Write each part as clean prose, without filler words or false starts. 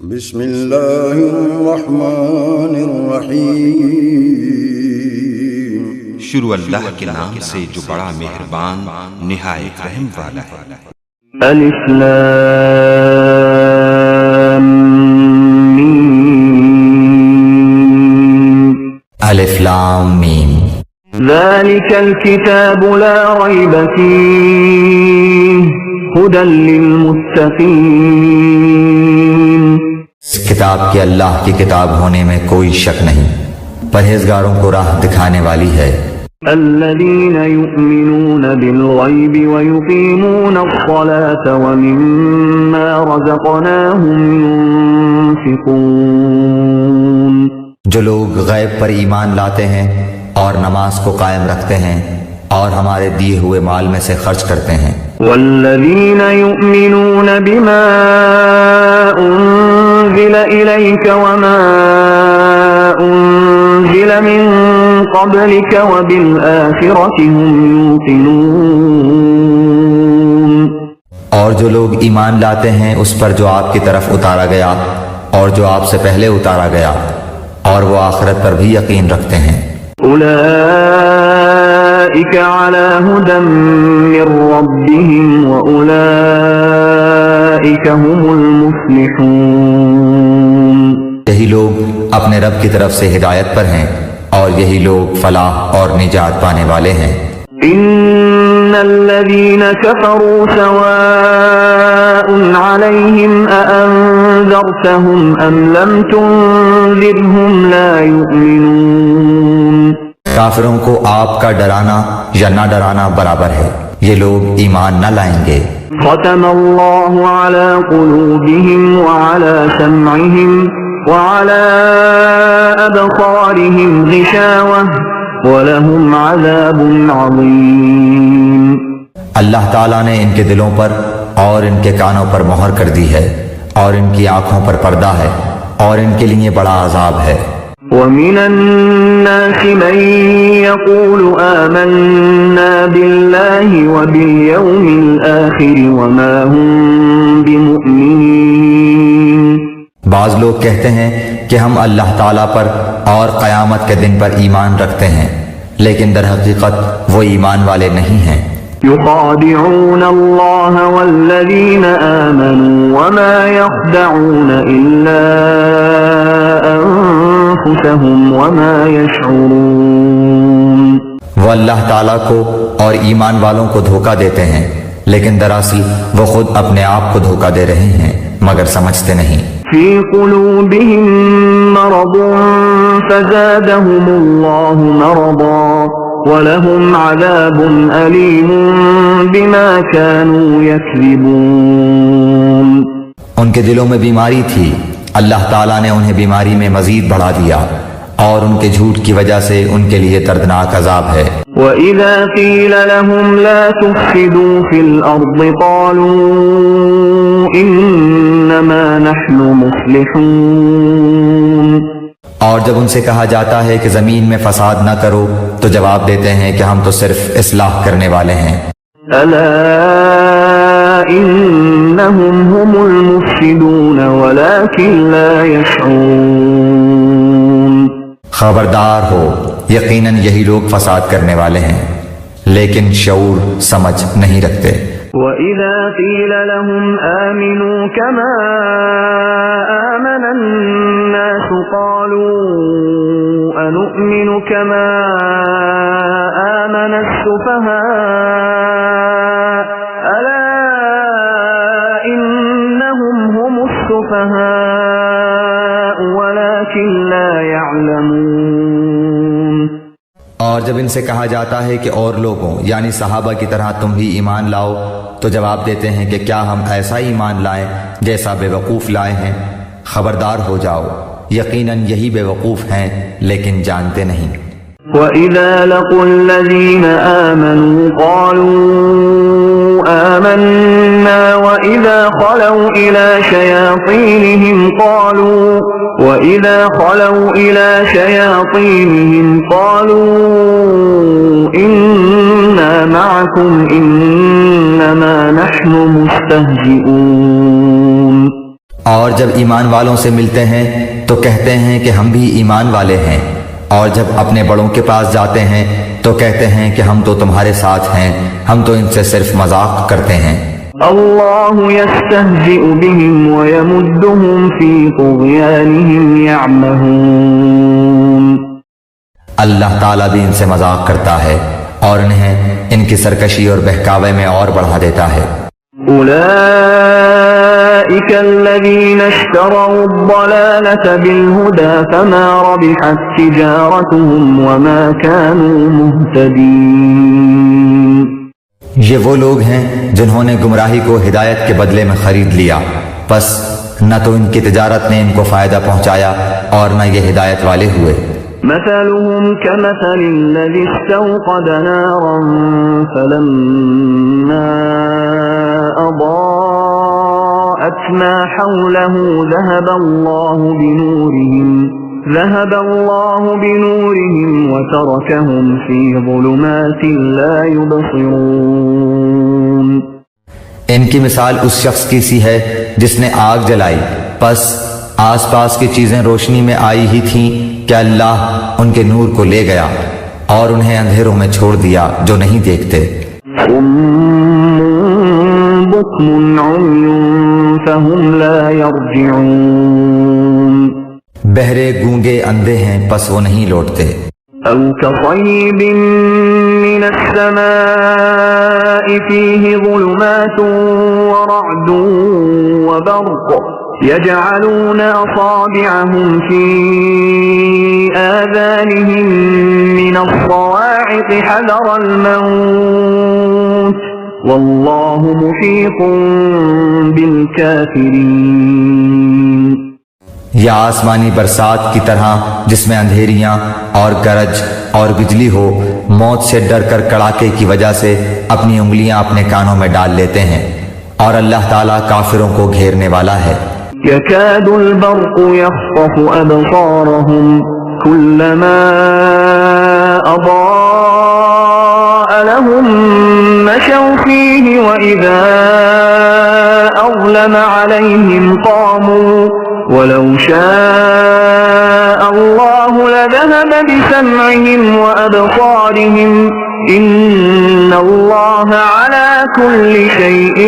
بسم اللہ الرحمن الرحیم، شروع اللہ کے نام سے جو بڑا مہربان نہایت رحم والا ہے۔ الف لام میم، الف لام میم، ذلك الكتاب لا ريب فيه هدى للمتقين۔ اس کتاب کے اللہ کی کتاب ہونے میں کوئی شک نہیں، پرہیزگاروں کو راہ دکھانے والی ہے۔ الذين يؤمنون بالغيب ويقيمون الصلاة ومما رزقناهم ينفقون۔ جو لوگ غیب پر ایمان لاتے ہیں اور نماز کو قائم رکھتے ہیں اور ہمارے دیے ہوئے مال میں سے خرچ کرتے ہیں۔ والذين يؤمنون بما أنزل إليك وما أنزل من قبلك وبالآخرة هم يوقنون۔ اور جو لوگ ایمان لاتے ہیں اس پر جو آپ کی طرف اتارا گیا اور جو آپ سے پہلے اتارا گیا، اور وہ آخرت پر بھی یقین رکھتے ہیں۔ أولئك على هدى من ربهم وأولئك هم المفلحون۔ یہی لوگ اپنے رب کی طرف سے ہدایت پر ہیں اور یہی لوگ فلاح اور نجات پانے والے ہیں۔ إن الذين كفروا سواء عليهم أأنذرتهم أم لم تنذرهم لا يؤمنون۔ کافروں کو آپ کا ڈرانا یا نہ ڈرانا برابر ہے، یہ لوگ ایمان نہ لائیں گے۔ ختم الله على قلوبهم وعلى سمعهم وعلى أبصارهم غشاوة وَلَهُمْ عَذَابٌ عَظِيمٌ۔ اللہ تعالیٰ نے ان کے دلوں پر اور ان کے کانوں پر مہر کر دی ہے اور ان کی آنکھوں پر پردہ ہے اور ان کے لیے بڑا عذاب ہے۔ وَمِنَ النَّاسِ مَن يَقُولُ آمَنَّا بِاللَّهِ وَبِالْيَوْمِ الْآخِرِ وَمَا هُمْ بِمُؤْمِنِينَ۔ بعض لوگ کہتے ہیں کہ ہم اللہ تعالیٰ پر اور قیامت کے دن پر ایمان رکھتے ہیں، لیکن در حقیقت وہ ایمان والے نہیں ہیں۔ يخادعون الله والذين آمنوا وما يخدعون إلا أنفسهم وما يشعرون۔ وہ اللہ تعالیٰ کو اور ایمان والوں کو دھوکہ دیتے ہیں، لیکن دراصل وہ خود اپنے آپ کو دھوکہ دے رہے ہیں مگر سمجھتے نہیں۔ في قلوبهم مرض فزادهم الله مرضا وَلَهُمْ عَذَابٌ أَلِيمٌ بِمَا كَانُوا يَكْذِبُونَ۔ ان کے دلوں میں بیماری تھی، اللہ تعالیٰ نے انہیں بیماری میں مزید بڑھا دیا اور ان کے جھوٹ کی وجہ سے ان کے لیے دردناک عذاب ہے۔ وَإِذَا قِيلَ لَهُمْ لَا تُفْسِدُوا فِي الْأَرْضِ قَالُوا إِنَّمَا نَحْنُ مُصْلِحُونَ۔ اور جب ان سے کہا جاتا ہے کہ زمین میں فساد نہ کرو تو جواب دیتے ہیں کہ ہم تو صرف اصلاح کرنے والے ہیں۔ أَلَا إِنَّهُمْ هُمُ الْمُفْسِدُونَ وَلَكِنْ لَا يَشْعُرُونَ۔ خبردار ہو، یقیناً یہی لوگ فساد کرنے والے ہیں لیکن شعور سمجھ نہیں رکھتے۔ وَإِذَا قِيلَ لَهُمْ آمِنُوا كَمَا آمَنَ النَّاسُ قَالُوا أَنُؤْمِنُ كَمَا آمَنَ السُّفَهَاءُ أَلَا إِنَّهُمْ هُمُ السُّفَهَاءُ وَلَكِنْ لَا يَعْلَمُونَ۔ اور جب ان سے کہا جاتا ہے کہ اور لوگوں یعنی صحابہ کی طرح تم بھی ایمان لاؤ تو جواب دیتے ہیں کہ کیا ہم ایسا ایمان لائیں جیسا بے وقوف لائے ہیں؟ خبردار ہو جاؤ، یقیناً یہی بے وقوف ہیں لیکن جانتے نہیں۔ وَإِذَا لَقُوا الَّذِينَ آمَنُوا قَالُوا آمَنَّا وَإِذَا خَلَوْا إِلَى شَيَاطِينِهِمْ قَالُوا إِنَّا مَعَكُمْ إِنَّمَا نَحْنُ مُسْتَهْزِئُونَ۔ اور جب ایمان والوں سے ملتے ہیں تو کہتے ہیں کہ ہم بھی ایمان والے ہیں، اور جب اپنے بڑوں کے پاس جاتے ہیں تو کہتے ہیں کہ ہم تو تمہارے ساتھ ہیں، ہم تو ان سے صرف مذاق کرتے ہیں۔ اللہ یستہزئ بہم ویمدہم فی طغیانہم یعمہون۔ اللہ تعالیٰ بھی ان سے مذاق کرتا ہے اور انہیں ان کی سرکشی اور بہکاوے میں اور بڑھا دیتا ہے۔ اولئک الذین اشتروا الضلالة بالہدى فما ربحت تجارتهم وما كانوا مہتدین۔ یہ وہ لوگ ہیں جنہوں نے گمراہی کو ہدایت کے بدلے میں خرید لیا، پس نہ تو ان کی تجارت نے ان کو فائدہ پہنچایا اور نہ یہ ہدایت والے ہوئے۔ مثلهم كمثل الذي استوقد نارا فلما أضاءت ما حوله ذهب الله بنورهم وتركهم في ظلمات لا يبصرون۔ ان کی مثال اس شخص کی سی ہے جس نے آگ جلائی، پس آس پاس کی چیزیں روشنی میں آئی ہی تھیں کہ اللہ ان کے نور کو لے گیا اور انہیں اندھیروں میں چھوڑ دیا جو نہیں دیکھتے۔ صم بكم عمي فهم لا يرجعون۔ بہرے گونگے اندھے ہیں پس وہ نہیں لوٹتے۔ أو كصيب من السماء فيه ظلمات ورعد وبرق يجعلون أصابعهم في آذانهم من الصواعق حذر الموت والله محيط بالكافرين۔ یا آسمانی برسات کی طرح جس میں اندھیریاں اور گرج اور بجلی ہو، موت سے ڈر کر کڑاکے کی وجہ سے اپنی انگلیاں اپنے کانوں میں ڈال لیتے ہیں، اور اللہ تعالیٰ کافروں کو گھیرنے والا ہے۔ يكاد البرق يخطف أبصارهم كلما أضاء لهم مشوا فيه وإذا أظلم عليهم قاموا ولو شاء الله لذهب بسمعهم وأبصارهم إن الله على كل شيء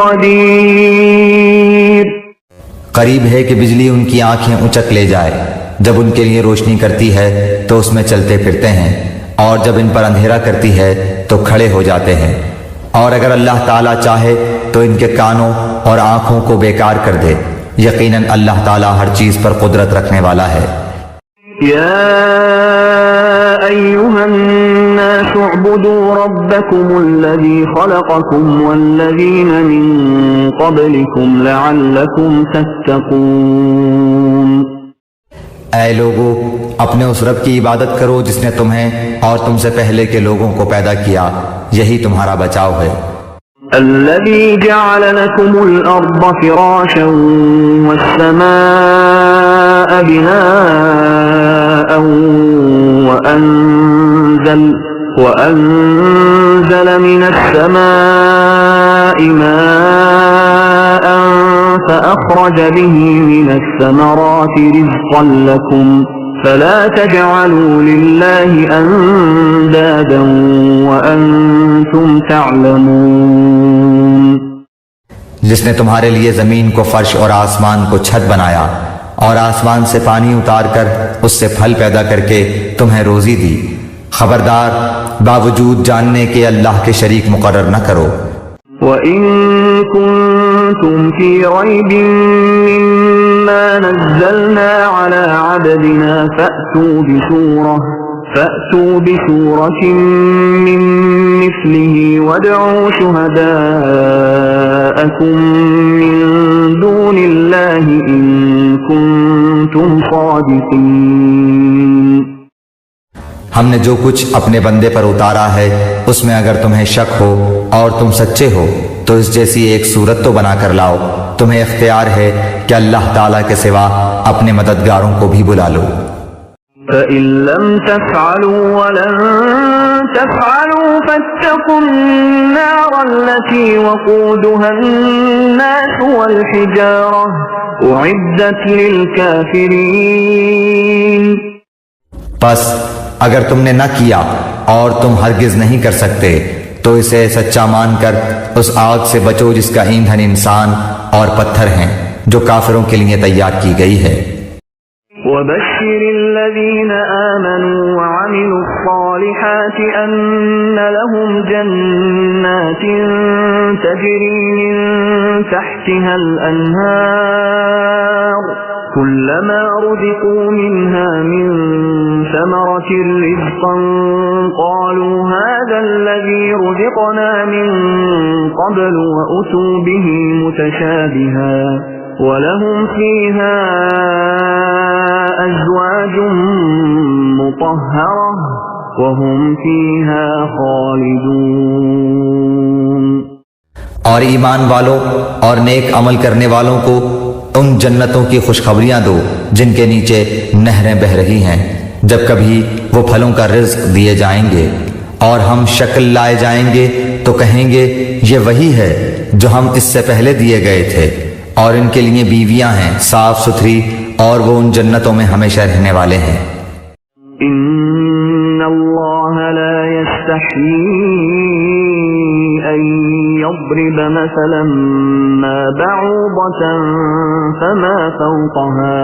قدیر۔ قریب ہے کہ بجلی ان کی آنکھیں اچک لے جائے، جب ان کے لیے روشنی کرتی ہے تو اس میں چلتے پھرتے ہیں، اور جب ان پر اندھیرا کرتی ہے تو کھڑے ہو جاتے ہیں، اور اگر اللہ تعالیٰ چاہے تو ان کے کانوں اور آنکھوں کو بیکار کر دے۔ یقیناً اللہ تعالیٰ ہر چیز پر قدرت رکھنے والا ہے۔ یا ایھا الناس اعبدوا ربکم الذی خلقکم والذین من قبلکم لعلکم تتقون۔ اے لوگو، اپنے اس رب کی عبادت کرو جس نے تمہیں اور تم سے پہلے کے لوگوں کو پیدا کیا، یہی تمہارا بچاؤ ہے۔ الذي جعل لكم الأرض فراشا والسماء بناء وأنزل من السماء ماء فأخرج به من الثمرات رزقا لكم فلا تجعلوا لله اندادا وانتم تعلمون۔ جس نے تمہارے لیے زمین کو فرش اور آسمان کو چھت بنایا، اور آسمان سے پانی اتار کر اس سے پھل پیدا کر کے تمہیں روزی دی، خبردار باوجود جاننے کے اللہ کے شریک مقرر نہ کرو۔ وَإِن كُنتُمْ فِي رَيْبٍ مِّمَّا نَزَّلْنَا عَلَىٰ عَبْدِنَا فَأْتُوا بِسُورَةٍ مِّن مِّثْلِهِ وَادْعُوا شُهَدَاءَكُم مِّن دُونِ اللَّهِ إِن كُنتُمْ صَادِقِينَ۔ ہم نے جو کچھ اپنے بندے پر اتارا ہے اس میں اگر تمہیں شک ہو اور تم سچے ہو تو اس جیسی ایک صورت تو بنا کر لاؤ، تمہیں اختیار ہے کہ اللہ تعالیٰ کے سوا اپنے مددگاروں کو بھی بلا لو۔ فَإِن لَّمْ تَفْعَلُوا وَلَن تَفْعَلُوا فَاتَّقُوا النَّارَ الَّتِي وَقُودُهَا الناس والحجارة أعدت للكافرين. پس اگر تم نے نہ کیا اور تم ہرگز نہیں کر سکتے تو اسے سچا مان کر اس آگ سے بچو جس کا ایندھن انسان اور پتھر ہیں جو کافروں کے لیے تیار کی گئی ہے. وبشر الذين آمنوا وعملوا الصالحات أن لهم جنات تجري من تحتها الأنهار كلما رزقوا منها من ثمرة رزقا قالوا هذا الذي رزقنا من قبل وأتوا به متشابها وَلَهُمْ فِيهَا أَزْوَاجٌ مُطَهَّرَةٌ وَهُمْ فِيهَا خَالِدُونَ. اور ایمان والوں اور نیک عمل کرنے والوں کو ان جنتوں کی خوشخبریاں دو جن کے نیچے نہریں بہہ رہی ہیں جب کبھی وہ پھلوں کا رزق دیے جائیں گے اور ہم شکل لائے جائیں گے تو کہیں گے یہ وہی ہے جو ہم اس سے پہلے دیے گئے تھے اور ان کے لیے بیویاں ہیں صاف ستھری اور وہ ان جنتوں میں ہمیشہ رہنے والے ہیں. ان اللہ لا يستحيي ان يضرب مثلا ما بعوضة فما فوقها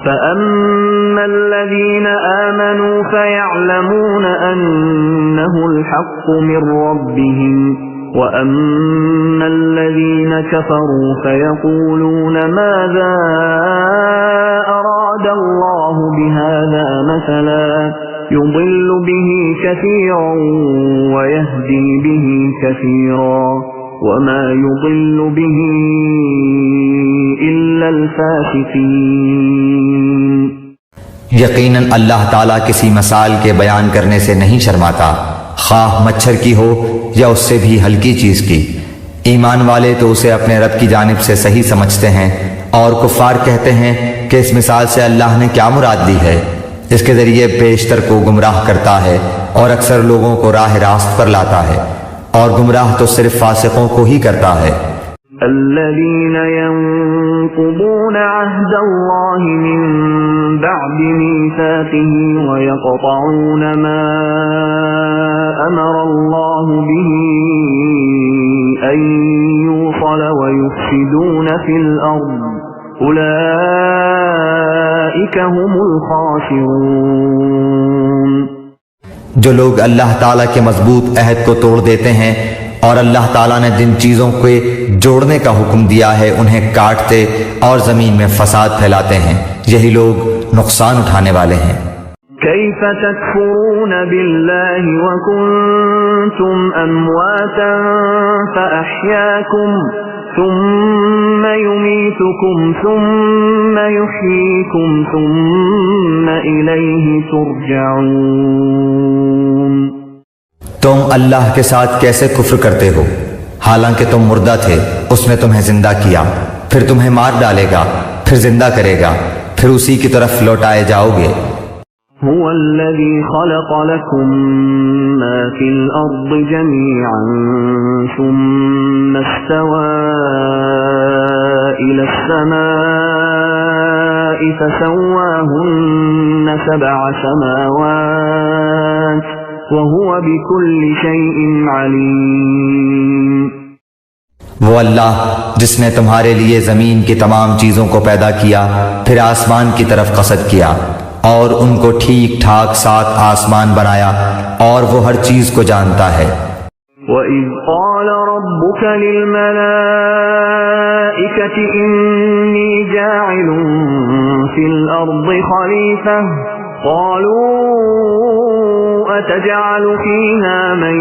فأما الذين آمنوا فيعلمون أنه الحق من ربهم وَأَمَّا الَّذِينَ كَفَرُوا فَيَقُولُونَ مَاذَا أَرَادَ اللَّهُ بِهَذَا مَثَلًا يُضِلُّ بِهِ كَثِيرًا وَيَهْدِي بِهِ كَثِيرًا وَمَا يُضِلُّ بِهِ إِلَّا الْفَاسِقِينَ. یقیناً اللہ تعالیٰ کسی مثال کے بیان کرنے سے نہیں شرماتا خواہ مچھر کی ہو یا اس سے بھی ہلکی چیز کی. ایمان والے تو اسے اپنے رب کی جانب سے صحیح سمجھتے ہیں اور کفار کہتے ہیں کہ اس مثال سے اللہ نے کیا مراد لی ہے. اس کے ذریعے بیشتر کو گمراہ کرتا ہے اور اکثر لوگوں کو راہ راست پر لاتا ہے اور گمراہ تو صرف فاسقوں کو ہی کرتا ہے. الذين ينقضون عهد الله من بعد ميثاقه ويقطعون ما أمر الله به أن يوصل ويفسدون في الأرض أولئك هم الخاسرون. جو لوگ اللہ تعالیٰ کے مضبوط عہد کو توڑ دیتے ہیں اور اللہ تعالیٰ نے جن چیزوں کو جوڑنے کا حکم دیا ہے انہیں کاٹتے اور زمین میں فساد پھیلاتے ہیں یہی لوگ نقصان اٹھانے والے ہیں. كيف تكفرون بالله وكنتم أمواتا فأحياكم ثم يميتكم ثم يحييكم ثم إليه ترجعون. تم اللہ کے ساتھ کیسے کفر کرتے ہو حالانکہ تم مردہ تھے اس نے تمہیں زندہ کیا پھر تمہیں مار ڈالے گا پھر زندہ کرے گا پھر اسی کی طرف لوٹائے جاؤ گے. هو الذي خلق لكم ما في الأرض جميعا ثم استوى إلى السماء فسواهن 7 سماوات وَهُوَ بِكُلِّ شَيْءٍ عَلِيمٌ. وہ اللہ جس نے تمہارے لیے زمین کی تمام چیزوں کو پیدا کیا پھر آسمان کی طرف قصد کیا اور ان کو ٹھیک ٹھاک 7 آسمان بنایا اور وہ ہر چیز کو جانتا ہے. وَإِذْ قَالَ رَبُّكَ لِلْمَلَائِكَةِ إِنِّي جَاعِلٌ فِي الْأَرْضِ خَلِيفَةً قَالُوا أَتَجْعَلُ فِيهَا مَن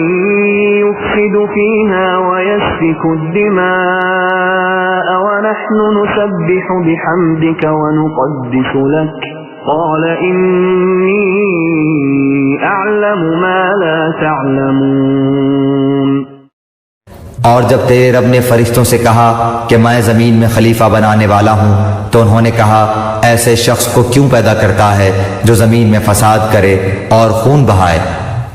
يُفْسِدُ فِيهَا وَيَسْفِكُ الدِّمَاءَ وَنَحْنُ نُسَبِّحُ بِحَمْدِكَ وَنُقَدِّسُ لَكَ قَالَ إِنِّي أَعْلَمُ مَا لَا تَعْلَمُونَ. اور جب تیرے رب نے فرشتوں سے کہا کہ میں زمین میں خلیفہ بنانے والا ہوں تو انہوں نے کہا ایسے شخص کو کیوں پیدا کرتا ہے جو زمین میں فساد کرے اور خون بہائے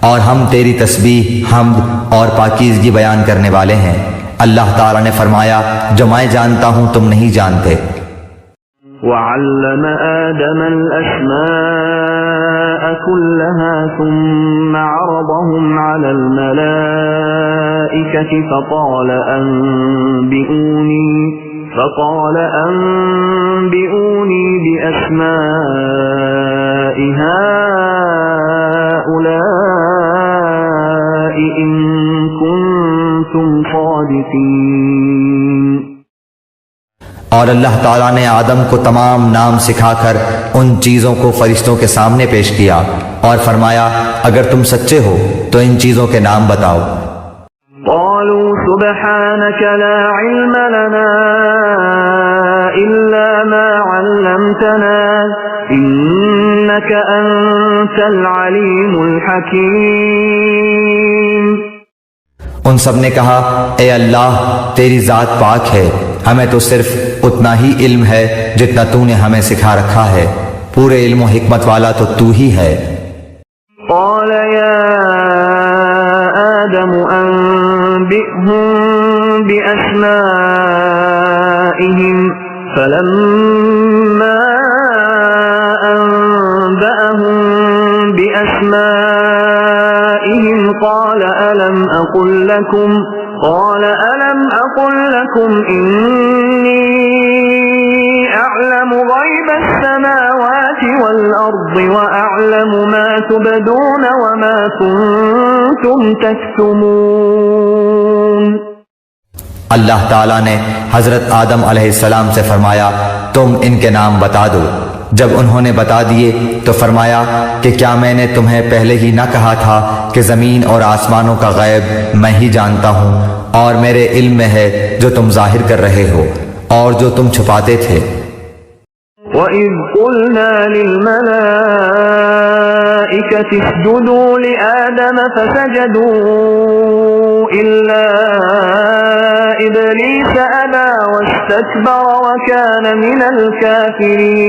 اور ہم تیری تسبیح حمد اور پاکیزگی بیان کرنے والے ہیں اللہ تعالیٰ نے فرمایا جو میں جانتا ہوں تم نہیں جانتے۔ وعلم آدم الأسماء كلها ثم عرضهم على الملائكة فقال أنبئوني بأسماء هؤلاء إن كنتم صادقين۔ اور اللہ تعالیٰ نے آدم کو تمام نام سکھا کر ان چیزوں کو فرشتوں کے سامنے پیش کیا اور فرمایا اگر تم سچے ہو تو ان چیزوں کے نام بتاؤ۔ قالوا سبحانك لا علم لنا إلا ما علمتنا إنك أنت العليم الحكيم۔ ان سب نے کہا اے اللہ تیری ذات پاک ہے، ہمیں تو صرف اتنا ہی علم ہے جتنا تو نے ہمیں سکھا رکھا ہے، پورے علم و حکمت والا تو تو ہی ہے۔ قال يا آدم أنبئهم بأسمائهم فلما أنبأهم بأسمائهم قال ألم أقل لكم إني أعلم غيب السماوات والأرض وأعلم ما تبدون وما كنتم تكتمون۔ اللہ تعالیٰ نے حضرت آدم علیہ السلام سے فرمایا تم ان کے نام بتا دو۔ جب انہوں نے بتا دیے تو فرمایا کہ کیا میں نے تمہیں پہلے ہی نہ کہا تھا کہ زمین اور آسمانوں کا غیب میں ہی جانتا ہوں اور میرے علم میں ہے جو تم ظاہر کر رہے ہو اور جو تم چھپاتے تھے۔ وَإِذْ قُلْنَا لِلْمَلَائِكَةِ اسْجُدُوا لِآدَمَ فَسَجَدُوا إِلَّا إِبْلِيسَ أَبَى وَاسْتَكْبَرَ وَكَانَ مِنَ الْكَافِرِينَ۔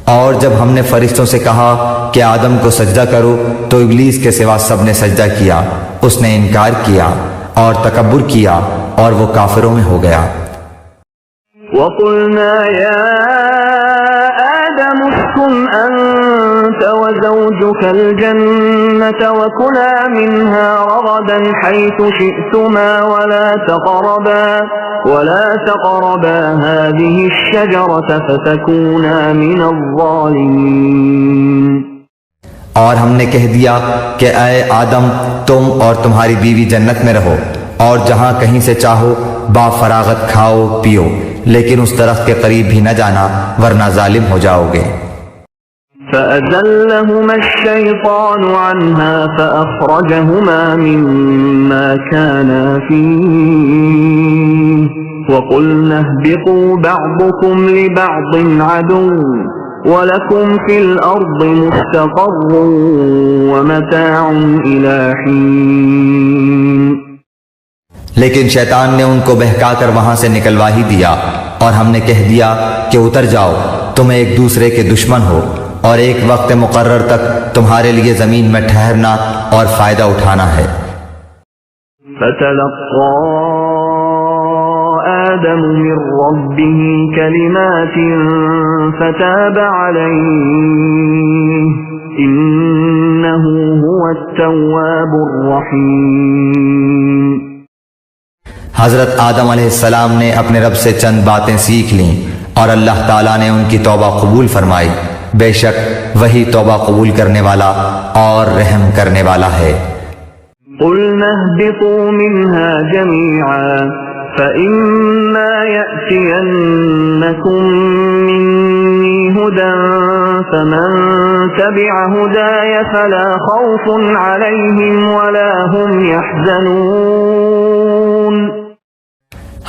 اور جب ہم نے فرشتوں سے کہا کہ آدم کو سجدہ کرو تو ابلیس کے سوا سب نے سجدہ کیا، اس نے انکار کیا اور تکبر کیا اور وہ کافروں میں ہو گیا۔ وَقُلْنَا يَا آدَمُ اسْكُنْ أَنْتَ وَزَوْجُكَ الْجَنَّةَ وَكُلَا مِنْهَا رَغَدًا حَيْثُ شِئْتُمَا وَلَا تَقْرَبَا هَذِهِ الشَّجَرَةَ فَتَكُونَا مِنَ الظَّالِمِينَ۔ اور ہم نے کہہ دیا کہ اے آدم تم اور تمہاری بیوی جنت میں رہو اور جہاں کہیں سے چاہو با فراغت کھاؤ پیو، لیکن اس درخت کے قریب بھی نہ جانا ورنہ ظالم ہو جاؤ گے۔ فَأَزَلَّهُمَا الشَّيْطَانُ عَنْهَا فَأَخْرَجَهُمَا مِمَّا كَانَا فِيهِ وَقُلْنَا اهْبِطُوا بَعْضُكُمْ لِبَعْضٍ عَدُوٌّ وَلَكُمْ فِي الْأَرْضِ مُسْتَقَرٌّ وَمَتَاعٌ إِلَى حِينٍ۔ لیکن شیطان نے ان کو بہکا کر وہاں سے نکلوا ہی دیا اور ہم نے کہہ دیا کہ اتر جاؤ، تم ایک دوسرے کے دشمن ہو اور ایک وقت مقرر تک تمہارے لیے زمین میں ٹھہرنا اور فائدہ اٹھانا ہے۔ فَتَلَقَّى آدَمُ مِنْ رَبِّهِ كَلِمَاتٍ فَتَابَ عَلَيْهِ إِنَّهُ هُوَ التَّوَّابُ الرَّحِيمُ۔ حضرت آدم علیہ السلام نے اپنے رب سے چند باتیں سیکھ لیں اور اللہ تعالیٰ نے ان کی توبہ قبول فرمائی، بے شک وہی توبہ قبول کرنے والا اور رحم کرنے والا ہے۔ قُلْنَا اهْبِطُوا مِنْهَا جَمِيعًا فَإِمَّا يَأْتِيَنَّكُمْ مِنِّي هُدًى فَمَنْ تَبِعَ هُدَايَ فَلَا خَوْفٌ عَلَيْهِمْ وَلَا هُمْ يَحْزَنُونَ۔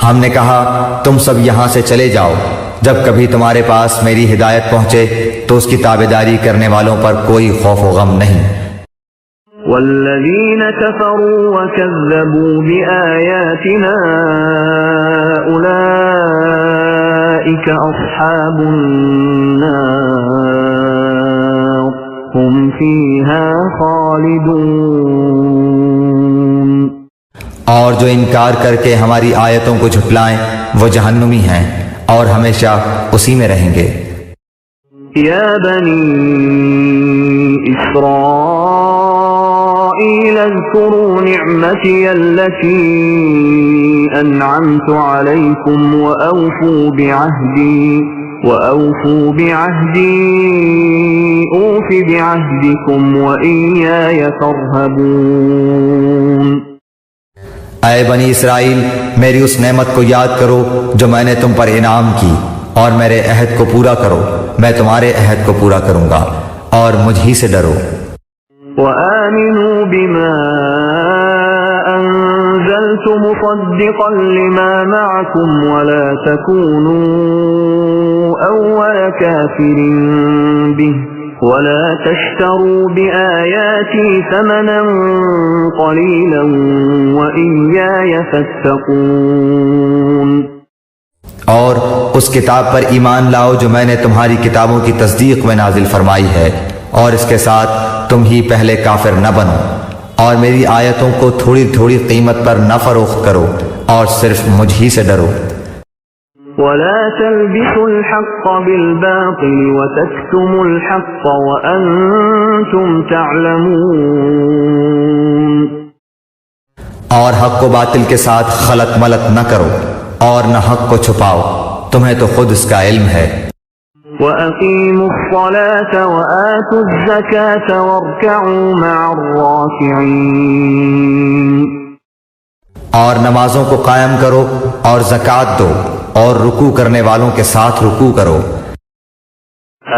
ہم نے کہا تم سب یہاں سے چلے جاؤ، جب کبھی تمہارے پاس میری ہدایت پہنچے تو اس کی تابعداری کرنے والوں پر کوئی خوف و غم نہیں۔ والذین کفروا وکذبوا بآیاتنا اولئک اصحاب النار هم فیہا خالدون۔ اور جو انکار کر کے ہماری آیتوں کو جھٹلائیں وہ جہنمی ہیں اور ہمیشہ اسی میں رہیں گے۔ يا بني إسرائيل اذكروا نعمتي التي أنعمت عليكم وأوفوا بعهدي أوف بعهدكم وإياي فارهبون۔ اے بنی اسرائیل، میری اس نعمت کو یاد کرو جو میں نے تم پر انعام کی، اور میرے عہد کو پورا کرو، میں تمہارے عہد کو پورا کروں گا، اور مجھ ہی سے ڈرو۔ وآمنوا بما أنزلت مصدقا لما معكم ولا تكونوا أول كافر به ولا تشتروا بآياتي ثمنا قليلا وإياي فاتقون۔ اور اس کتاب پر ایمان لاؤ جو میں نے تمہاری کتابوں کی تصدیق میں نازل فرمائی ہے، اور اس کے ساتھ تم ہی پہلے کافر نہ بنو، اور میری آیتوں کو تھوڑی تھوڑی قیمت پر نہ فروخت کرو، اور صرف مجھ ہی سے ڈرو۔ ولا تلبسوا الحق بالباطل وتكتموا الحق وأنتم تعلمون۔ اور حق کو باطل کے ساتھ خلط ملط نہ کرو، اور نہ حق کو چھپاؤ، تمہیں تو خود اس کا علم ہے۔ وَأَقِيمُوا الصَّلَاةَ وَآتُوا الزَّكَاةَ وَارْكَعُوا مَعَ الرَّاكِعِينَ۔ اور نمازوں کو قائم کرو اور زکوٰۃ دو اور رکوع کرنے والوں کے ساتھ رکوع کرو۔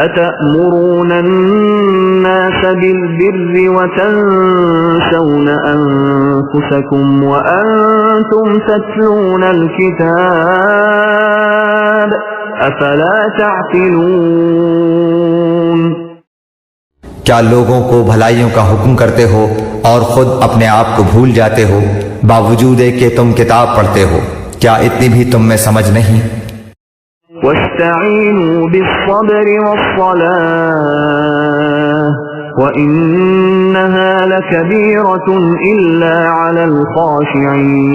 أَتَأْمُرُونَ النَّاسَ بِالْبِرِّ وَتَنْسَوْنَ أَنفُسَكُمْ وَأَنْتُمْ تَتْلُونَ الْكِتَابَ أَفَلَا تَعْقِلُونَ۔ کیا لوگوں کو بھلائیوں کا حکم کرتے ہو اور خود اپنے آپ کو بھول جاتے ہو، باوجود کہ تم کتاب پڑھتے ہو؟ کیا اتنی بھی تم میں سمجھ نہیں؟ وَاسْتَعِينُوا بِالصَّبْرِ وَالصَّلَاةِ وَإِنَّهَا لَكَبِيرَةٌ إِلَّا عَلَى الْخَاشِعِينَ۔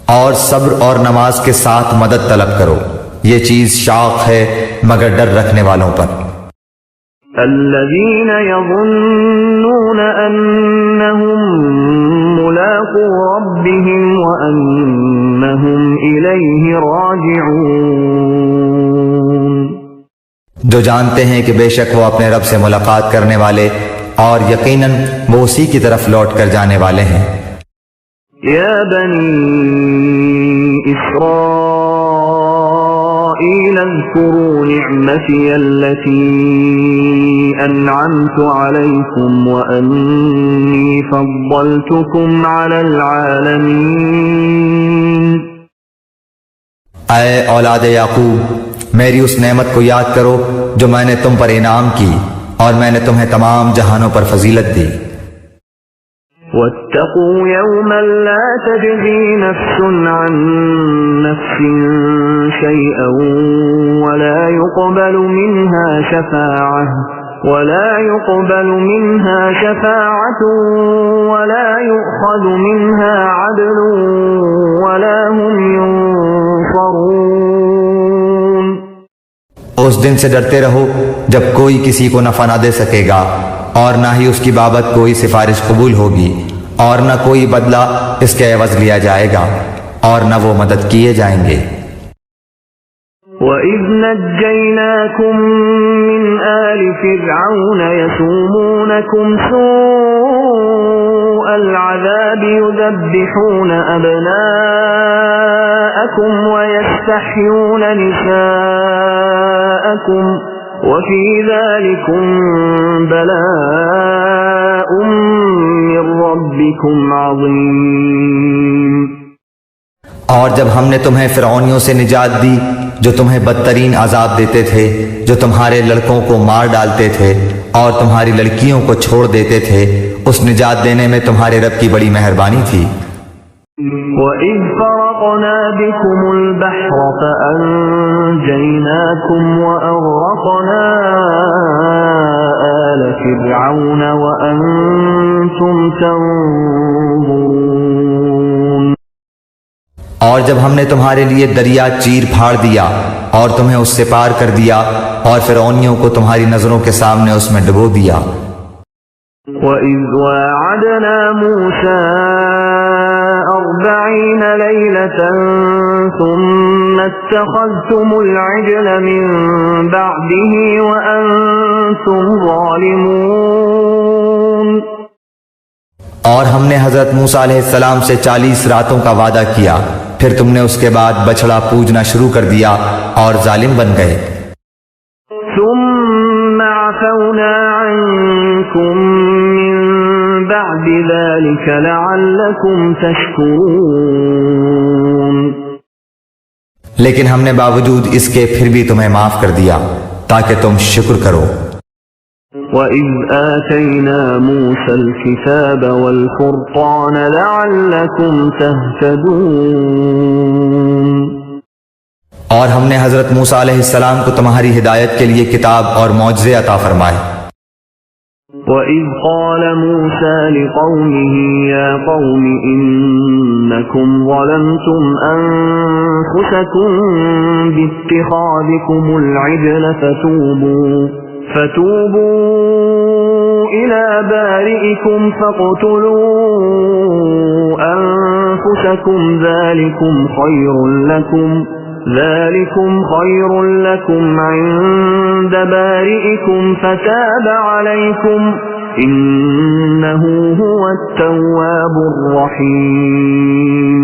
اور صبر اور نماز کے ساتھ مدد طلب کرو، یہ چیز شاق ہے مگر ڈر رکھنے والوں پر۔ الذين يظنون أنهم ملاقو ربهم وأنهم إليه راجعون۔ جو جانتے ہیں کہ بے شک وہ اپنے رب سے ملاقات کرنے والے اور یقیناً وہ اسی کی طرف لوٹ کر جانے والے ہیں۔ يا بني إسرائيل اذكروا نعمتي التي أنعمت عليكم وأني فضلتكم على العالمين۔ اے اولاد یعقوب، میری اس نعمت کو یاد کرو جو میں نے تم پر انعام کی، اور میں نے تمہیں تمام جہانوں پر فضیلت دی۔ واتقوا يوما لا تجزي نفس عن نفس شيئا ولا يقبل منها شفاعة ولا يؤخذ منها عدل ولا هم ينصرون۔ اس دن سے ڈرتے رہو جب کوئی کسی کو نفع نہ دے سکے گا، اور نہ ہی اس کی بابت کوئی سفارش قبول ہوگی، اور نہ کوئی بدلہ اس کے عوض لیا جائے گا، اور نہ وہ مدد کیے جائیں گے۔ وَإِذْ نَجَّيْنَاكُمْ مِنْ آلِ فِرْعَوْنَ يَسُومُونَكُمْ سُوءَ الْعَذَابِ يُذَبِّحُونَ أَبْنَاءَكُمْ وَيَسْتَحْيُونَ نِسَاءَكُمْ وَفِي ذَلِكُمْ بَلَاءٌ مِّن رَّبِّكُمْ عَظِيمٌ۔ اور جب ہم نے تمہیں فرعونیوں سے نجات دی جو تمہیں بدترین عذاب دیتے تھے، جو تمہارے لڑکوں کو مار ڈالتے تھے اور تمہاری لڑکیوں کو چھوڑ دیتے تھے، اس نجات دینے میں تمہارے رب کی بڑی مہربانی تھی۔ وَإِذْ فَرَقْنَا بِكُمُ الْبَحْرَ فَأَنْجَيْنَاكُمْ وَأَغْرَقْنَا آلَ فِرْعَوْنَ وَأَنْتُمْ تَنْظُرُونَ اور جب ہم نے تمہارے لیے دریا چیر پھاڑ دیا اور تمہیں اس سے پار کر دیا اور فرعونیوں کو تمہاری نظروں کے سامنے اس میں ڈبو دیا۔ وَإِذْ وَاعَدْنَا مُوسَىٰ 40 لَيْلَةً ثُمَّ اتَّخَذْتُمُ الْعِجْلَ مِن بَعْدِهِ وَأَنْتُمْ ظَالِمُونَ۔ اور ہم نے حضرت موسیٰ علیہ السلام سے 40 راتوں کا وعدہ کیا، پھر تم نے اس کے بعد بچڑا پوجنا شروع کر دیا اور ظالم بن گئے۔ ثم عفونا عنكم من بعد ذلك لعلكم تشكرون۔ لیکن ہم نے باوجود اس کے پھر بھی تمہیں معاف کر دیا تاکہ تم شکر کرو۔ وَإِذْ آتَيْنَا مُوسَى الْكِتَابَ وَالْفُرْقَانَ لَعَلَّكُمْ تَهْتَدُونَ۔ اور ہم نے حضرت موسیٰ علیہ السلام کو تمہاری ہدایت کے لیے کتاب اور معجزے عطا فرمائے۔ وَإِذْ قَالَ مُوسَى لِقَوْمِهِ يَا قَوْمِ إِنَّكُمْ ظَلَمْتُمْ أَنفُسَكُمْ بِاتِّخَاذِكُمُ الْعِجْلَ فتوبوا إلى بارئكم فاقتلوا أنفسكم ذلكم خير لكم عند بارئكم فتاب عليكم إنه هو التواب الرحيم۔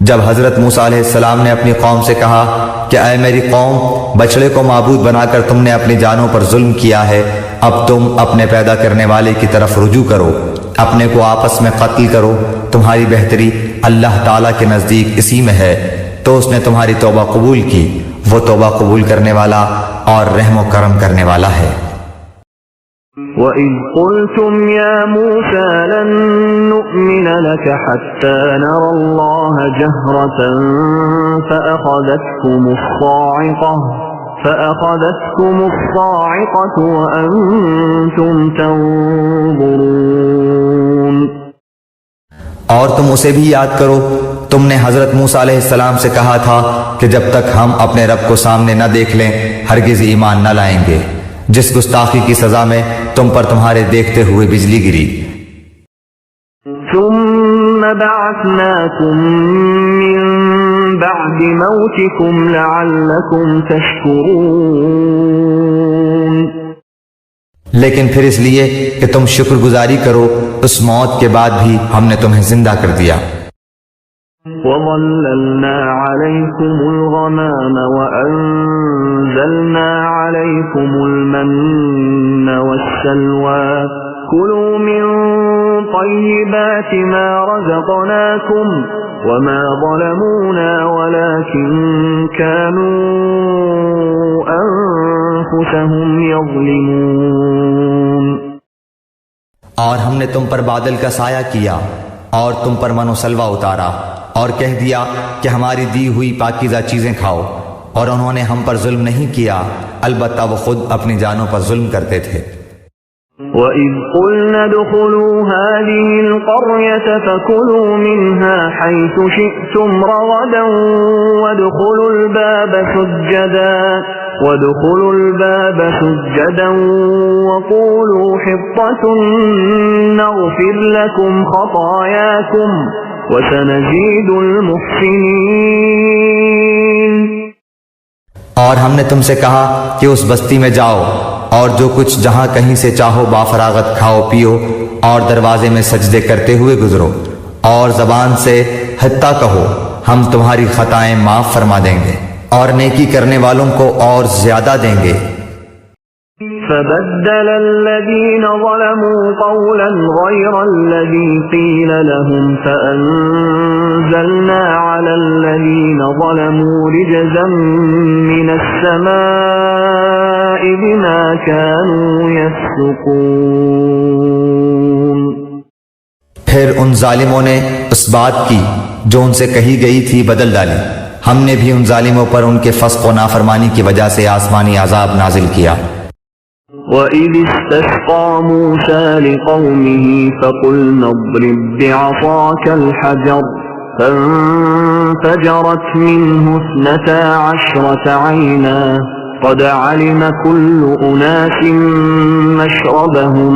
جب حضرت موسیٰ علیہ السلام نے اپنی قوم سے کہا کہ اے میری قوم، بچڑے کو معبود بنا کر تم نے اپنی جانوں پر ظلم کیا ہے، اب تم اپنے پیدا کرنے والے کی طرف رجوع کرو، اپنے کو آپس میں قتل کرو، تمہاری بہتری اللہ تعالیٰ کے نزدیک اسی میں ہے، تو اس نے تمہاری توبہ قبول کی، وہ توبہ قبول کرنے والا اور رحم و کرم کرنے والا ہے۔ وَإِذْ قُلْتُمْ يَا مُوسَىٰ لَن نُّؤْمِنَ لَكَ حَتَّىٰ نَرَى اللَّهَ جَهْرَةً فَأَخَذَتْكُمُ الصَّاعِقَةُ وَأَنْتُمْ تَنظُرُونَ۔ اور تم اسے بھی یاد کرو، تم نے حضرت موسیٰ علیہ السلام سے کہا تھا کہ جب تک ہم اپنے رب کو سامنے نہ دیکھ لیں ہرگز ایمان نہ لائیں گے، جس گستاخی کی سزا میں تم پر تمہارے دیکھتے ہوئے بجلی گری۔ ثم بعثناكم من بعد موتكم لعلكم تشكرون۔ لیکن پھر اس لیے کہ تم شکر گزاری کرو، اس موت کے بعد بھی ہم نے تمہیں زندہ کر دیا۔ وَظَلَّلْنَا عَلَيْكُمُ الْغَمَامَ وَأَنزَلْنَا عَلَيْكُمُ الْمَنَّ وَالسَّلْوَىٰ كُلُوا مِن طَيِّبَاتِ مَا رَزَقْنَاكُمْ وَمَا ظَلَمُونَا وَلَٰكِن كَانُوا أَنفُسَهُمْ يَظْلِمُونَ۔ اور ہم نے تم پر بادل کا سایہ کیا اور تم پر من و سلوہ اتارا اور کہہ دیا کہ ہماری دی ہوئی پاکیزہ چیزیں کھاؤ، اور انہوں نے ہم پر ظلم نہیں کیا، البتہ وہ خود اپنی جانوں پر ظلم کرتے تھے۔ وَإِذْ قُلْنَا ادْخُلُوا هَٰذِهِ الْقَرْيَةَ فَكُلُوا مِنْهَا حَيْثُ شِئْتُمْ رَغَدًا وَادْخُلُوا الْبَابَ سُجَّدًا وَقُولُوا حِطَّةٌ نَّغْفِرْ لَكُمْ خَطَايَاكُمْ وَسَنَزِيدُ الْمُحْسِنِينَ۔ اور ہم نے تم سے کہا کہ اس بستی میں جاؤ اور جو کچھ جہاں کہیں سے چاہو بافراغت کھاؤ پیو، اور دروازے میں سجدے کرتے ہوئے گزرو، اور زبان سے حتیٰ کہو، ہم تمہاری خطائیں معاف فرما دیں گے اور نیکی کرنے والوں کو اور زیادہ دیں گے۔ فَبَدَّلَ الَّذِينَ ظَلَمُوا قَوْلًا غَيْرَ الَّذِي قِيلَ لَهُمْ فَأَنزَلْنَا عَلَى الَّذِينَ ظَلَمُوا رِجْزًا مِّنَ السَّمَاءِ بِمَا كَانُوا يَفْسُقُونَ۔ پھر ان ظالموں نے اس بات کی جو ان سے کہی گئی تھی بدل ڈالی۔ ہم نے بھی ان ظالموں پر ان کے فسق و نافرمانی کی وجہ سے آسمانی عذاب نازل کیا۔ وَإِذِ اسْتَسْقَىٰ مُوسَىٰ لِقَوْمِهِ فَقُلْنَا اضْرِب بِّعَصَاكَ الْحَجَرَ فَانفَجَرَتْ مِنْهُ 12 عَيْنًا قَدْ عَلِمَ كُلُّ أُنَاسٍ مَّشْرَبَهُمْ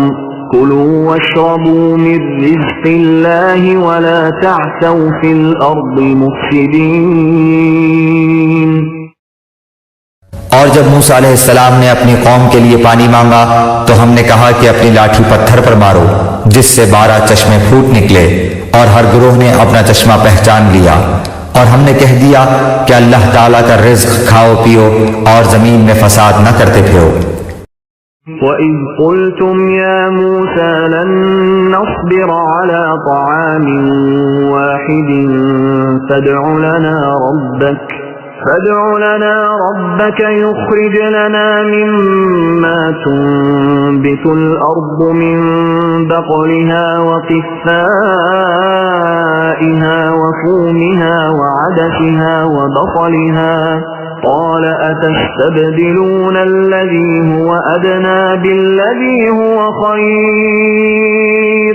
كُلُوا وَاشْرَبُوا مِن رِّزْقِ اللَّهِ وَلَا تَعْثَوْا فِي الْأَرْضِ مُفْسِدِينَ۔ اور جب موسیٰ علیہ السلام نے اپنی قوم کے لیے پانی مانگا تو ہم نے کہا کہ اپنی لاٹھی پتھر پر مارو جس سے 12 چشمے پھوٹ نکلے، اور ہر گروہ نے اپنا چشمہ پہچان لیا، اور ہم نے کہہ دیا کہ اللہ تعالیٰ کا رزق کھاؤ پیو اور زمین میں فساد نہ کرتے پھرو۔ وَإِذْ قُلْتُمْ يَا مُوسَىٰ لَن نَّصْبِرَ عَلَىٰ طَعَامٍ وَاحِدٍ فادع لنا ربك يخرج لنا مما تنبت الأرض من بقلها وقثائها وفومها وعدسها وبصلها قال أتستبدلون الذي هو أدنى بالذي هو خير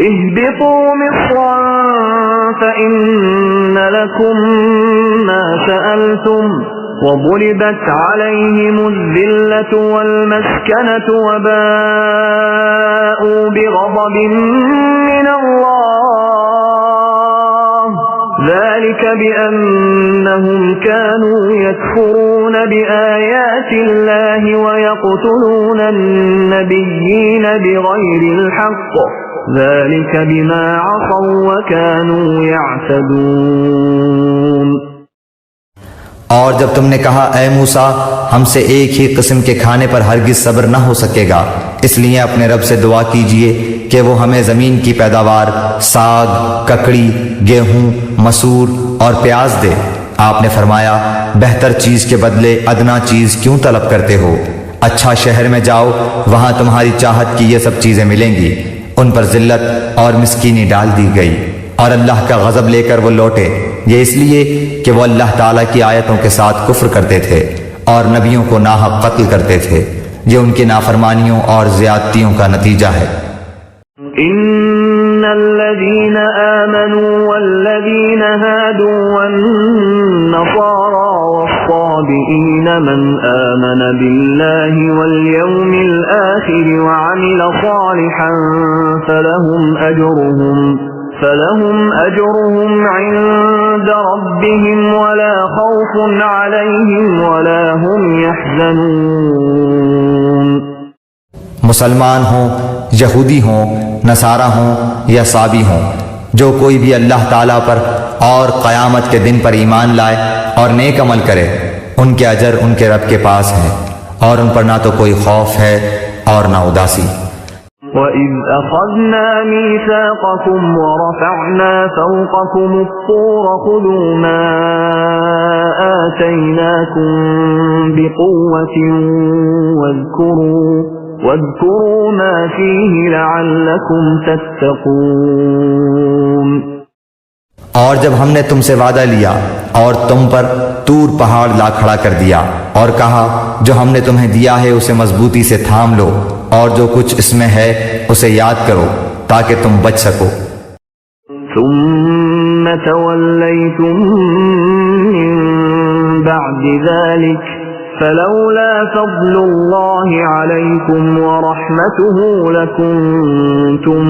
اهبطوا مصرا فإن لكم ما سألتم وضربت عليهم الذلة والمسكنة وباءوا بغضب من الله ذلك بأنهم كانوا يكفرون بآيات الله ويقتلون النبيين بغير الحق ذلك بما عصوا وكانوا يعتدون۔ اور جب تم نے کہا اے موسیٰ ہم سے ایک ہی قسم کے کھانے پر ہرگز صبر نہ ہو سکے گا، اس لیے اپنے رب سے دعا کیجئے کہ وہ ہمیں زمین کی پیداوار ساگ، ککڑی، گیہوں، مسور اور پیاز دے۔ آپ نے فرمایا بہتر چیز کے بدلے ادنا چیز کیوں طلب کرتے ہو؟ اچھا شہر میں جاؤ، وہاں تمہاری چاہت کی یہ سب چیزیں ملیں گی۔ ان پر ذلت اور مسکینی ڈال دی گئی اور اللہ کا غضب لے کر وہ لوٹے، یہ اس لیے کہ وہ اللہ تعالیٰ کی آیتوں کے ساتھ کفر کرتے تھے اور نبیوں کو ناحق قتل کرتے تھے۔ یہ ان کی نافرمانیوں اور زیادتیوں کا نتیجہ ہے۔ ان الذين آمنوا والذين هادوا والنصارى والصابئين من آمن بالله واليوم الآخر وعمل صالحا فلهم أجرهم عند ربهم ولا خوف عليهم ولا هم يحزنون۔ مسلمان ہوں، یہودی ہوں، نصارہ ہوں یا صابی ہوں، جو کوئی بھی اللہ تعالیٰ پر اور قیامت کے دن پر ایمان لائے اور نیک عمل کرے، ان کے اجر ان کے رب کے پاس ہیں اور ان پر نہ تو کوئی خوف ہے اور نہ اداسی۔ وَإِذْ أَخَذْنَا مِيثَاقَكُمْ وَرَفَعْنَا فَوْقَكُمُ الطُّورَ خُذُوا مَا آتَيْنَاكُمْ بِقُوَّةٍ وَاذْكُرُوا مَا فِيهِ لَعَلَّكُمْ تَتَّقُونَ۔ اور جب ہم نے تم سے وعدہ لیا اور تم پر طور پہاڑ لا کھڑا کر دیا اور کہا جو ہم نے تمہیں دیا ہے اسے مضبوطی سے تھام لو اور جو کچھ اس میں ہے اسے یاد کرو تاکہ تم بچ سکو۔ ثم توليتم من بعد ذلك فلولا فضل الله عليكم ورحمته لكنتم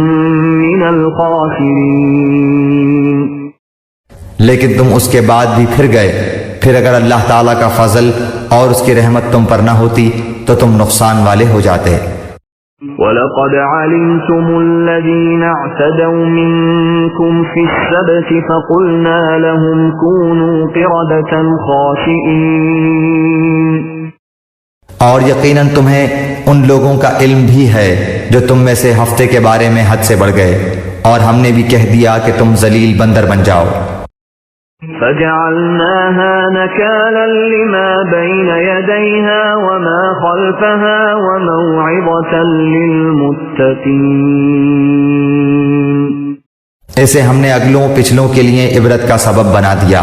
من الخاسرين۔ لیکن تم اس کے بعد بھی پھر گئے، پھر اگر اللہ تعالیٰ کا فضل اور اس کی رحمت تم پر نہ ہوتی تو تم نقصان والے ہو جاتے۔ وَلَقَدْ عَلِمْتُمُ الَّذِينَ اعْتَدَوْا مِنكُمْ فِي السَّبْتِ فَقُلْنَا لَهُمْ كُونُوا قِرَدَةً خَاسِئِينَ۔ اور یقیناً تمہیں ان لوگوں کا علم بھی ہے جو تم میں سے ہفتے کے بارے میں حد سے بڑھ گئے، اور ہم نے بھی کہہ دیا کہ تم ذلیل بندر بن جاؤ۔ فَجَعَلْنَاهَا نَكَالًا لِمَا بَيْنَ يَدَيْهَا وَمَا خَلْفَهَا وَمَوْعِظَةً لِلْمُتَّقِينَ۔ اسے ہم نے اگلوں پچھلوں کے لیے عبرت کا سبب بنا دیا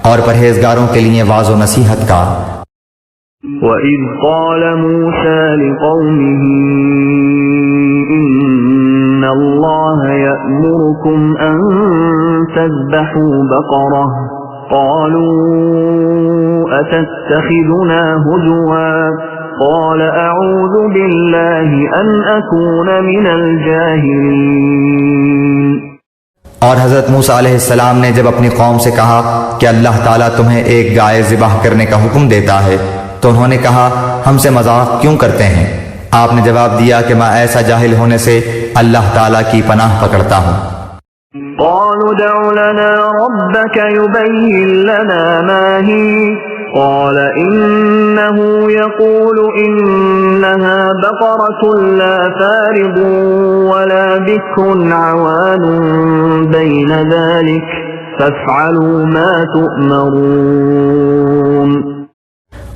اور پرہیزگاروں کے لیے واعظ و نصیحت کا۔ وَإِذْ قَالَ مُوسَى لِقَوْمِهِ إِنَّ اللَّهَ يَأْمُرُكُمْ أَن تَذْبَحُوا بَقَرَةً قَالُوا أَتَتَّخِذُنَا هُزُوًا قَالَ أَعُوذُ بِاللَّهِ أَنْ أَكُونَ مِنَ الْجَاهِلِينَ۔ اور حضرت موسیٰ علیہ السلام نے جب اپنی قوم سے کہا کہ اللہ تعالیٰ تمہیں ایک گائے ذبح کرنے کا حکم دیتا ہے تو انہوں نے کہا ہم سے مذاق کیوں کرتے ہیں؟ آپ نے جواب دیا کہ میں ایسا جاہل ہونے سے اللہ تعالیٰ کی پناہ پکڑتا ہوں۔ قالوا ادع لنا ربك يبين لنا ما هي قال إنه يقول إنها بقرة لا فارض ولا بكر عوان بين ذلك فافعلوا ما تؤمرون۔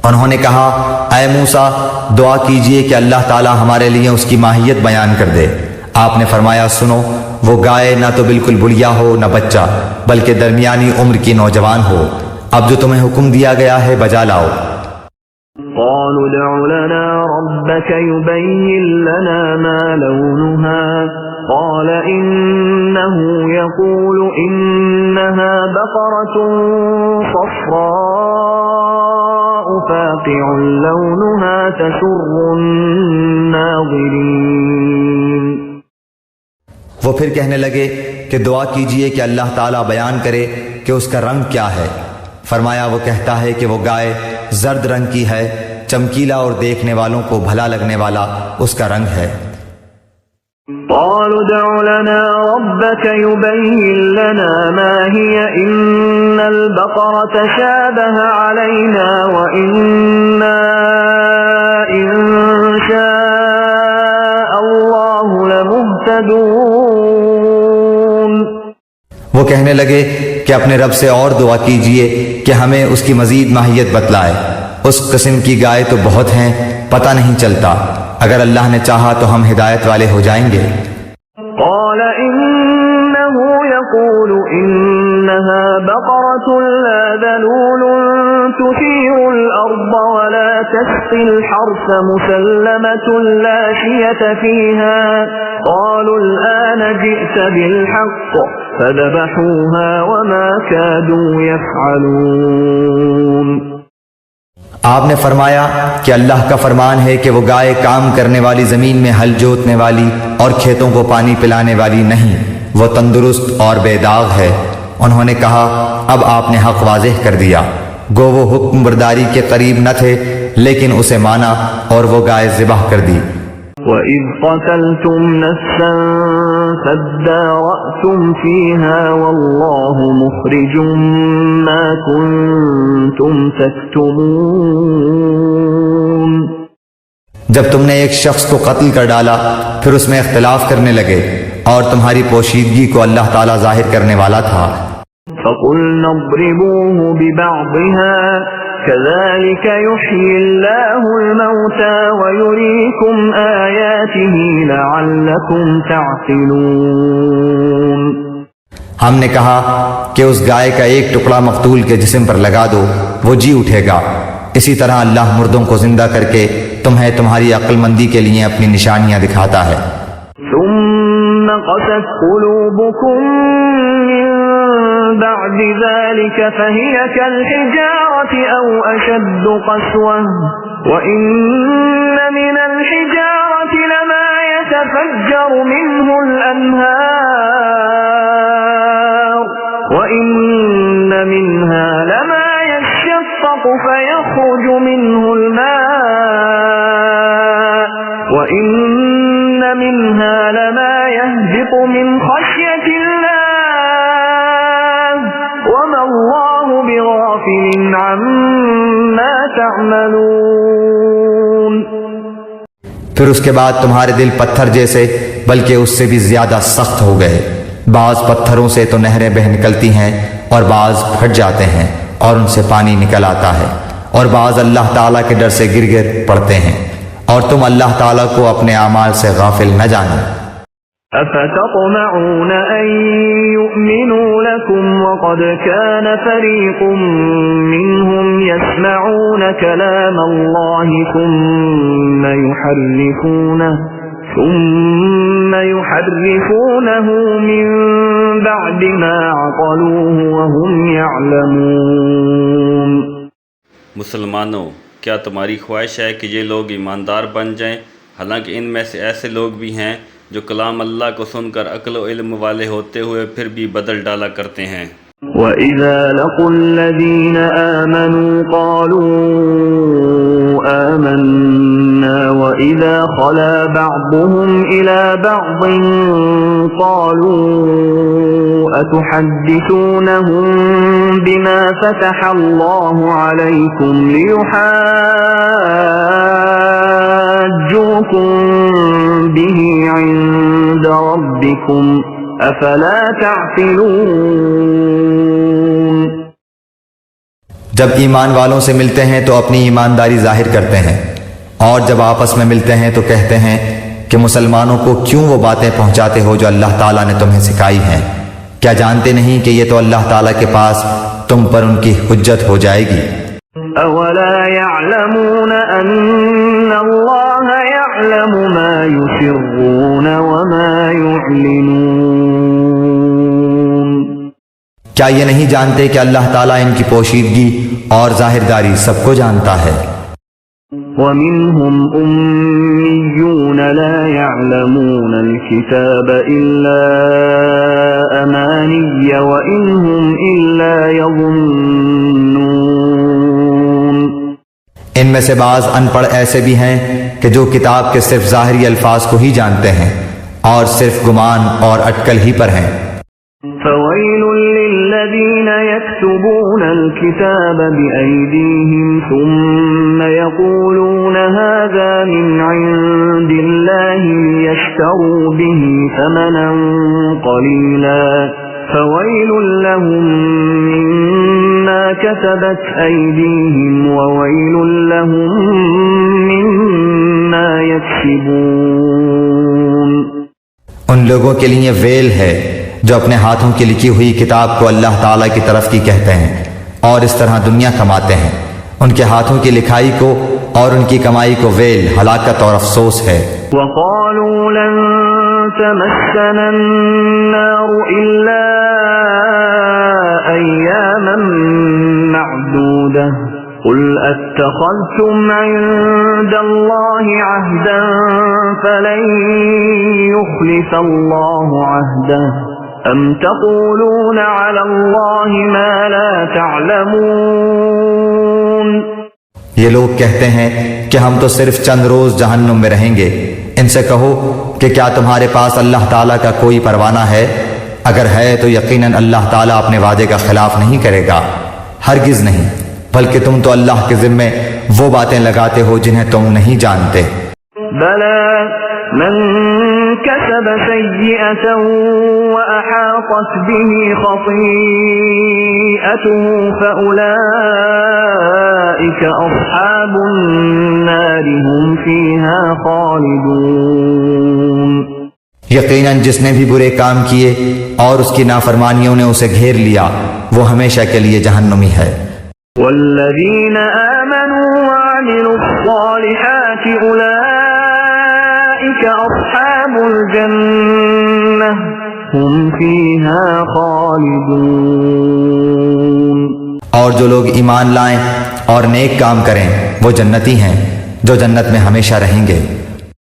انہوں نے کہا اے موسیٰ دعا کیجئے کہ اللہ تعالیٰ ہمارے لیے اس کی ماہیت بیان کر دے۔ آپ نے فرمایا سنو وہ گائے نہ تو بالکل بڑھیا ہو نہ بچہ بلکہ درمیانی عمر کی نوجوان ہو، اب جو تمہیں حکم دیا گیا ہے بجا لاؤ۔ قالوا ادع لنا ربك يبين لنا ما لونها قال إنه يقول إنها بقرة صفراء فاقع لونها تسر الناظرين۔ وہ پھر کہنے لگے کہ دعا کیجئے کہ اللہ تعالیٰ بیان کرے کہ اس کا رنگ کیا ہے۔ فرمایا وہ کہتا ہے کہ وہ گائے زرد رنگ کی ہے، چمکیلا اور دیکھنے والوں کو بھلا لگنے والا اس کا رنگ ہے۔ قالوا ادع لنا ربك يبين لنا ما هي إن البقرة شابه علينا وإنا إن شاء الله لمهتدون۔ وہ کہنے لگے کہ اپنے رب سے اور دعا کیجئے کہ ہمیں اس کی مزید ماہیت بتلائے، اس قسم کی گائے تو بہت ہیں پتہ نہیں چلتا، اگر اللہ نے چاہا تو ہم ہدایت والے ہو جائیں گے۔ قال إنه يقول إنها بقرة لا ذلول تثير الأرض ولا تسقي الحرث مسلمة لا شية فيها قالوا الآن جئت بالحق فذبحوها وما كادوا يفعلون۔ آپ نے فرمایا کہ اللہ کا فرمان ہے کہ وہ گائے کام کرنے والی زمین میں ہل جوتنے والی اور کھیتوں کو پانی پلانے والی نہیں، وہ تندرست اور بے داغ ہے۔ انہوں نے کہا اب آپ نے حق واضح کر دیا، گو وہ حکم برداری کے قریب نہ تھے لیکن اسے مانا اور وہ گائے ذبح کر دی۔ وَإِذْ قَتَلْتُمْ نَفْسًا فَادَّارَأْتُمْ فِيهَا وَاللَّهُ مُخْرِجٌ مَا كُنْتُمْ تَكْتُمُونَ۔ جب تم نے ایک شخص کو قتل کر ڈالا پھر اس میں اختلاف کرنے لگے اور تمہاری پوشیدگی کو اللہ تعالیٰ ظاہر کرنے والا تھا۔ فَقُلْنَا اضْرِبُوهُ بِبَعْضِهَا كَذَلِكَ يُحْيِي اللَّهُ الْمَوْتَى وَيُرِيكُمْ آيَاتِهِ لَعَلَّكُمْ تَعْقِلُونَ۔ ہم نے کہا کہ اس گائے کا ایک ٹکڑا مقتول کے جسم پر لگا دو، وہ جی اٹھے گا۔ اسی طرح اللہ مردوں کو زندہ کر کے تمہیں تمہاری عقل مندی کے لیے اپنی نشانیاں دکھاتا ہے۔ ثُمَّ قَسَتْ قُلُوبُكُم مِّن بَعْدِ ذَلِكَ فَهِيَ كَالْحِجَارَةِ أَوْ أَشَدُّ قَسْوَةً وَإِنَّ مِنَ الْحِجَارَةِ لَمَا يَتَفَجَّرُ مِنْهُ الْأَنْهَارُ وَإِنَّ مِنْهَا لَمَا يَشَّقَّقُ فَيَخْرُجُ مِنْهُ الْمَاءُ وَإِنَّ مِنْهَا لَمَا يَهْبِطُ مِنْ خَشْيَةِ اللَّهِ وَمَا اللَّهُ بِغَافِلٍ عَمَّا تَعْمَلُونَ۔ پھر اس کے بعد تمہارے دل پتھر جیسے بلکہ اس سے بھی زیادہ سخت ہو گئے۔ بعض پتھروں سے تو نہریں بہہ نکلتی ہیں اور بعض پھٹ جاتے ہیں اور ان سے پانی نکل آتا ہے، اور بعض اللہ تعالیٰ کے ڈر سے گر گر پڑتے ہیں، اور تم اللہ تعالیٰ کو اپنے اعمال سے غافل نہ جانو۔ أفتطمعون أن يؤمنوا لكم وقد كان فريق منهم يسمعون كلام الله ثم يحرفونه من بعد ما عقلوه وهم يعلمون۔ مسلمانوں، کیا تمہاری خواہش ہے کہ یہ لوگ ایماندار بن جائیں، حالانکہ ان میں سے ایسے لوگ بھی ہیں جو کلام اللہ کو سن کر عقل و علم والے ہوتے ہوئے پھر بھی بدل ڈالا کرتے ہیں۔ وَإِذَا لَقُوا الَّذِينَ آمَنُوا قَالُوا آمَنَّا وَإِذَا خَلَا بَعْضُهُمْ إِلَى بَعْضٍ قَالُوا أَتُحَدِّثُونَهُم بِمَا فَتَحَ اللَّهُ عَلَيْكُمْ لِيُحَاجُّوكُم بِهِ عِندَ رَبِّكُمْ افلا تعقلون۔ جب ایمان والوں سے ملتے ہیں تو اپنی ایمانداری ظاہر کرتے ہیں، اور جب آپس میں ملتے ہیں تو کہتے ہیں کہ مسلمانوں کو کیوں وہ باتیں پہنچاتے ہو جو اللہ تعالیٰ نے تمہیں سکھائی ہیں؟ کیا جانتے نہیں کہ یہ تو اللہ تعالیٰ کے پاس تم پر ان کی حجت ہو جائے گی؟ اولا يعلمون ان اللہ يعلم ما يسرون وما يعلنون۔ کیا یہ نہیں جانتے کہ اللہ تعالیٰ ان کی پوشیدگی اور ظاہرداری سب کو جانتا ہے؟ وَمِنْهُمْ أُمِّيُّونَ لَا يَعْلَمُونَ الْكِتَابَ إِلَّا أَمَانِيَّ وَإِنْ هُمْ إِلَّا يَظُنُّونَ۔ ان میں سے بعض ان پڑھ ایسے بھی ہیں کہ جو کتاب کے صرف ظاہری الفاظ کو ہی جانتے ہیں اور صرف گمان اور اٹکل ہی پر ہیں۔ فَوَيْلٌ لِّلَّذِينَ يَكْتُبُونَ الْكِتَابَ بِأَيْدِيهِمْ ثُمَّ يَقُولُونَ هَذَا مِنْ عِندِ اللَّهِ لِيَشْتَرُوا بِهِ ثَمَنًا قَلِيلًا فَوَيْلٌ لَّهُم مِّمَّا كَتَبَتْ أَيْدِيهِمْ وَوَيْلٌ لَّهُم مِّمَّا يَكْسِبُونَ۔ ان لوگوں کے لیے ویل ہے جو اپنے ہاتھوں کی لکھی ہوئی کتاب کو اللہ تعالیٰ کی طرف کی کہتے ہیں اور اس طرح دنیا کماتے ہیں۔ ان کے ہاتھوں کی لکھائی کو اور ان کی کمائی کو ویل، ہلاکت اور افسوس ہے۔ وَقَالُوا لَن تَمَسَّنَا النَّارُ إِلَّا أَيَّامًا مَّعْدُودَةً قُلْ أَتَّخَذْتُمْ عِندَ اللَّهِ عَهْدًا فَلَن يُخْلِفَ اللَّهُ عَهْدَهُ أَمْ تَقُولُونَ عَلَى اللَّهِ مَا لَا تَعْلَمُونَ۔ یہ لوگ کہتے ہیں کہ ہم تو صرف چند روز جہنم میں رہیں گے۔ ان سے کہو کہ کیا تمہارے پاس اللہ تعالیٰ کا کوئی پروانہ ہے؟ اگر ہے تو یقیناً اللہ تعالیٰ اپنے وعدے کا خلاف نہیں کرے گا، ہرگز نہیں، بلکہ تم تو اللہ کے ذمے وہ باتیں لگاتے ہو جنہیں تم نہیں جانتے۔ بلى من كسب سيئة وأحاطت به خطيئته فأولئك أصحاب النار هم فيها خالدون۔ یقیناً جس نے بھی برے کام کیے اور اس کی نافرمانیوں نے اسے گھیر لیا، وہ ہمیشہ کے لیے جہنمی ہے۔ والذين آمنوا وعملوا الصالحات أولئك أصحاب الجنة هم فيها خالدون۔ اور جو لوگ ایمان لائیں اور نیک کام کریں وہ جنتی ہیں جو جنت میں ہمیشہ رہیں گے۔